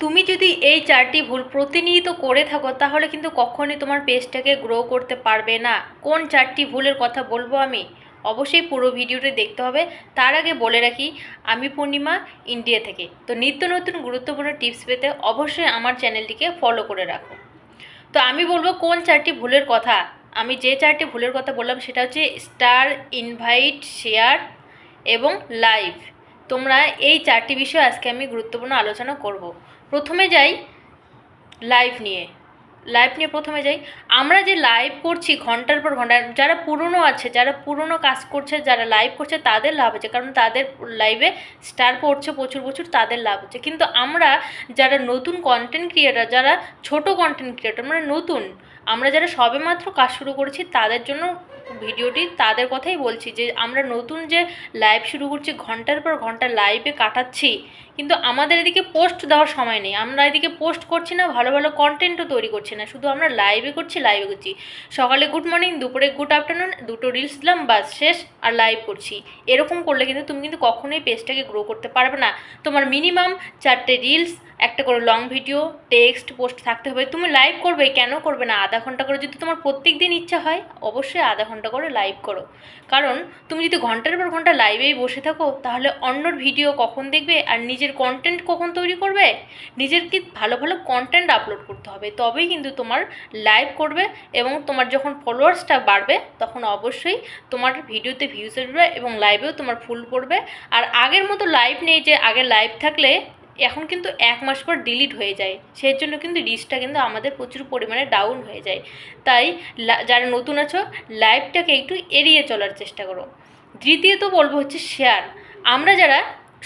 তুমি যদি এই 4টি ভুল প্রতিনিয়ত করে থাকো তাহলে কিন্তু কখনোই তোমার পেজটাকে গ্রো করতে পারবে না। কোন 4টি ভুলের কথা বলবো আমি, অবশ্যই পুরো ভিডিওটি দেখতে হবে। তার আগে বলে রাখি, আমি পূর্ণিমা, ইন্ডিয়া থেকে। তো নিত্য নতুন গুরুত্বপূর্ণ টিপস পেতে অবশ্যই আমার চ্যানেলটিকে ফলো করে রাখো। তো আমি বলবো কোন 4টি ভুলের কথা। আমি যে 4টি ভুলের কথা বললাম সেটা হচ্ছে স্টার, ইনভাইট, শেয়ার এবং লাইভ। তোমরা এই 4টি বিষয় আজকে আমি গুরুত্বপূর্ণ আলোচনা করব। প্রথমে যাই লাইভ নিয়ে। প্রথমে যাই। আমরা যে লাইভ করছি ঘন্টার পর ঘন্টা, যারা পুরনো আছে, যারা পুরনো কাজ করছে, যারা লাইভ করছে তাদের লাভ হচ্ছে, কারণ তাদের লাইভে স্টার পড়ছে প্রচুর প্রচুর, তাদের লাভ হচ্ছে। কিন্তু আমরা যারা নতুন কন্টেন্ট ক্রিয়েটার, যারা ছোট কন্টেন্ট ক্রিয়েটার, মানে নতুন, আমরা যারা সবেমাত্র কাজ শুরু করেছি তাদের জন্য ভিডিওটি, তাদের কথাই বলছি যে আমরা নতুন যে লাইভ শুরু করছি, ঘন্টার পর ঘন্টা লাইভে কাটাচ্ছি, কিন্তু আমাদের এদিকে পোস্ট দেওয়ার সময় নেই। আমরা এদিকে পোস্ট করছি না, ভালো ভালো কন্টেন্টও তৈরি করছি না, শুধু আমরা লাইভে করছি। সকালে গুড মর্নিং, দুপুরে গুড আফটারনুন, দুটো রিলস দিলাম, বাস শেষ, আর লাইভ করছি। এরকম করলে কিন্তু তুমি কিন্তু কখনোই পেজটাকে গ্রো করতে পারবে না। তোমার মিনিমাম 4টে রিলস, একটা করে লং ভিডিও, টেক্সট পোস্ট থাকতে হবে। তুমি লাইভ করবে, কেন করবে না? আধা ঘন্টা করে যদি তোমার প্রত্যেক দিন ইচ্ছা হয়, অবশ্যই আধা ঘন্টা করে লাইভ করো। কারণ তুমি যদি ঘন্টার পর ঘন্টা লাইভেই বসে থাকো তাহলে অন্যর ভিডিও কখন দেখবে, আর নিজের কন্টেন্ট কখন তৈরি করবে? নিজের কি ভালো ভালো কন্টেন্ট আপলোড করতে হবে, তবেই কিন্তু তোমার লাইভ করবে। এবং তোমার যখন ফলোয়ার্সটা বাড়বে তখন অবশ্যই তোমার ভিডিওতে ভিউজ আসবে এবং লাইভেও তোমার ফুল পড়বে। আর আগের মতো লাইভ নেই যে আগে লাইভ থাকলে এখন কিন্তু 1 মাস পর ডিলিট হয়ে যায়, সেই জন্য কিন্তু রিচটা কিন্তু আমাদের প্রচুর পরিমাণে ডাউন হয়ে যায়। তাই যারা নতুন আছো, লাইভটাকে একটু এড়িয়ে চলার চেষ্টা করো। দ্বিতীয়ত বলবো হচ্ছে শেয়ার। আমরা যারা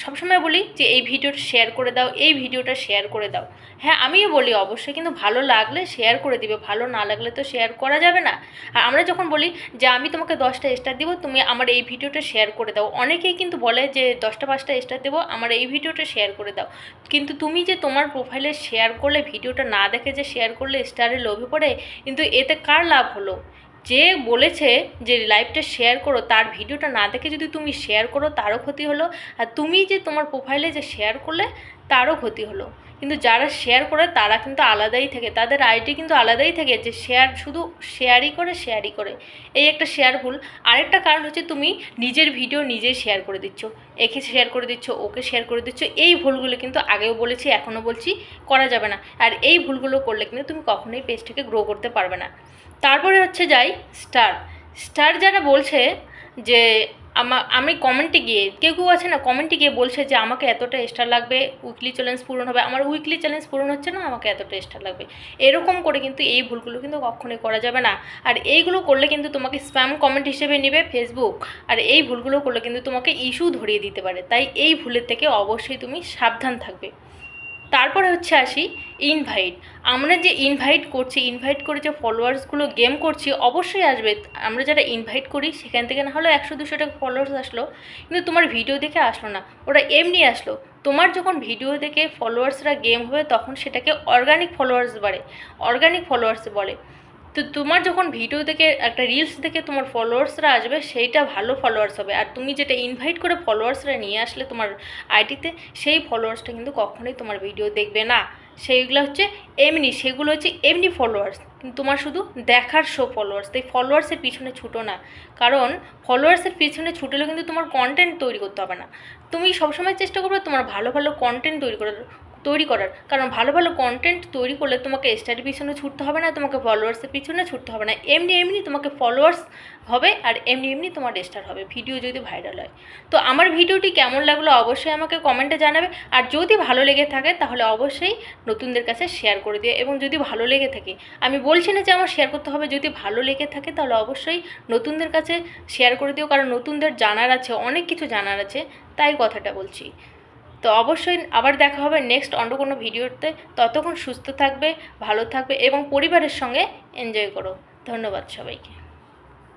সবসময় বলি যে এই ভিডিওটা শেয়ার করে দাও, এই ভিডিওটা শেয়ার করে দাও। হ্যাঁ, আমিও বলি অবশ্যই, কিন্তু ভালো লাগলে শেয়ার করে দিবে, ভালো না লাগলে তো শেয়ার করা যাবে না। আর আমরা যখন বলি যে আমি তোমাকে 10টা স্টার দিব, তুমি আমার এই ভিডিওটা শেয়ার করে দাও, অনেকেই কিন্তু বলে যে 10টা 5টা স্টার দেবো, আমার এই ভিডিওটা শেয়ার করে দাও। কিন্তু তুমি যে তোমার প্রোফাইলে শেয়ার করলে, ভিডিওটা না দেখে যে শেয়ার করলে স্টারের লোভে পড়ে, কিন্তু এতে কার লাভ হলো? যে বলেছে যে লাইভটা শেয়ার করো, তার ভিডিওটা না দেখে যদি তুমি শেয়ার করো, তারও ক্ষতি হলো। আর তুমি যে তোমার প্রোফাইলে যে শেয়ার করলে, তারও ক্ষতি হলো। কিন্তু যারা শেয়ার করে তারা কিন্তু আলাদাই থাকে, তাদের আইডি কিন্তু আলাদাই থাকে, যে শেয়ার শুধু শেয়ারই করে। এই একটা শেয়ার ভুল। আরেকটা কারণ হচ্ছে তুমি নিজের ভিডিও নিজেই শেয়ার করে দিচ্ছ, একে শেয়ার করে দিচ্ছ, ওকে শেয়ার করে দিচ্ছ। এই ভুলগুলো কিন্তু আগেও বলেছি, এখনও বলছি, করা যাবে না। আর এই ভুলগুলো করলে কিন্তু তুমি কখনোই পেজটাকে গ্রো করতে পারবে না। তারপরে হচ্ছে যাই স্টার যারা বলছে যে আমি কমেন্টে গিয়ে, কেউ আছে না কমেন্টে গিয়ে বলছে যে আমাকে এতটা স্টার লাগবে, উইকলি চ্যালেঞ্জ পূরণ হবে, আমার উইকলি চ্যালেঞ্জ পূরণ হচ্ছে না, আমাকে এতটা স্টার লাগবে। এরকম করে কিন্তু এই ভুলগুলো কিন্তু কখনোই করা যাবে না। আর এইগুলো করলে কিন্তু তোমাকে স্প্যাম কমেন্ট হিসেবে নেবে ফেসবুক। আর এই ভুলগুলো করলে কিন্তু তোমাকে ইস্যু ধরিয়ে দিতে পারে। তাই এই ভুলের থেকে অবশ্যই তুমি সাবধান থাকবে। তারপরে হচ্ছে আসি ইনভাইট। আমরা যে ইনভাইট করছি, ইনভাইট করে যে ফলোয়ার্সগুলো গেম করছি, অবশ্যই আসবে। আমরা যারা ইনভাইট করি সেখান থেকে না হলে 100-200 টাকা ফলোয়ার্স আসলো, কিন্তু তোমার ভিডিও দেখে আসলো না, ওরা এমনি আসলো। তোমার যখন ভিডিও দেখে ফলোয়ার্সরা গেম হবে তখন সেটাকে অর্গানিক ফলোয়ার্স বলে। তো তোমার যখন ভিডিও দেখে, একটা রিলস দেখে তোমার ফলোয়ার্সরা আসবে, সেইটা ভালো ফলোয়ার্স হবে। আর তুমি যেটা ইনভাইট করে ফলোয়ার্সরা নিয়ে আসলে তোমার আইডিতে, সেই ফলোয়ার্সটা কিন্তু কখনোই তোমার ভিডিও দেখবে না। সেগুলো হচ্ছে এমনি ফলোয়ার্স, কিন্তু তোমার শুধু দেখার শো ফলোয়ার্স। তাই ফলোয়ার্সের পিছনে ছুটো না, কারণ ফলোয়ার্সের পিছনে ছুটলেও কিন্তু তোমার কন্টেন্ট তৈরি করতে হবে না। তুমি সবসময় চেষ্টা করবে তোমার ভালো ভালো কন্টেন্ট তৈরি করার। কারণ ভালো ভালো কন্টেন্ট তৈরি করলে তোমাকে স্টারের পিছনে ছুটতে হবে না, তোমাকে ফলোয়ার্সের পিছনে ছুটতে হবে না। এমনি তোমাকে ফলোয়ার্স হবে, আর এমনি তোমার স্টার হবে, ভিডিও যদি ভাইরাল হয়। তো আমার ভিডিওটি কেমন লাগলো অবশ্যই আমাকে কমেন্টে জানাবে। আর যদি ভালো লেগে থাকে তাহলে অবশ্যই নতুনদের কাছে শেয়ার করে দিও। এবং যদি ভালো লেগে থাকে, আমি বলছি না যে আমার শেয়ার করতে হবে, যদি ভালো লেগে থাকে তাহলে অবশ্যই নতুনদের কাছে শেয়ার করে দিও। কারণ নতুনদের জানার আছে, অনেক কিছু জানার আছে, তাই কথাটা বলছি। তো অবশ্যই আবার দেখা হবে নেক্সট অন্য কোনো ভিডিওতে। ততক্ষণ সুস্থ থাকবে, ভালো থাকবে এবং পরিবারের সঙ্গে এনজয় করো। ধন্যবাদ সবাইকে।